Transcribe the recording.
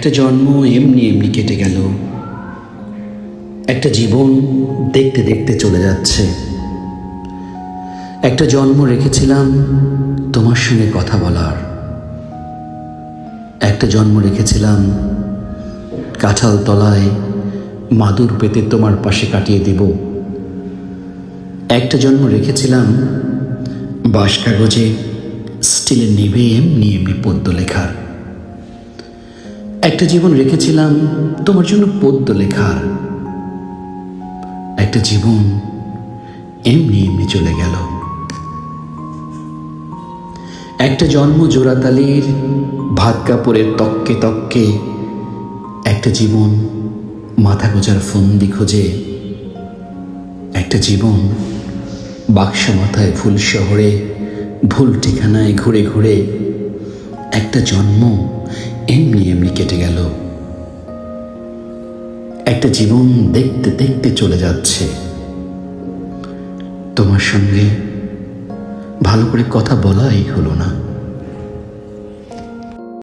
একটা জন্ম এমনি এমনি কেটে গেল, একটা জীবন দেখতে দেখতে চলে যাচ্ছে। একটা জন্ম রেখেছিলাম তোমার সঙ্গে কথা বলার, একটা জন্ম রেখেছিলাম কাঁঠাল তলায় মাদুর পেতে তোমার পাশে কাটিয়ে দেব, একটা জন্ম রেখেছিলাম বাঁশ কাগজে স্টিলের নিভে এমনি এমনি পদ্য লেখার, একটা জীবন রেখেছিলাম তোমার জন্য পদ্য লেখার, একটা জীবন এমনি এমনি চলে গেল। একটা জন্ম জোড়াতালির ভাত কাপড়ের তককে তককে, একটা জীবন মাথা গোজার ফন্দি খোঁজে, একটা জীবন বাক্স মাথায় ভুল শহরে ভুল ঠিকানায় ঘুরে ঘুরে, একটা জন্ম এমনি এমনি কেটে গেল। একটা জীবন দেখতে দেখতে চলে যাচ্ছে। তোমার সঙ্গে ভালো করে কথা বলাই হলো না।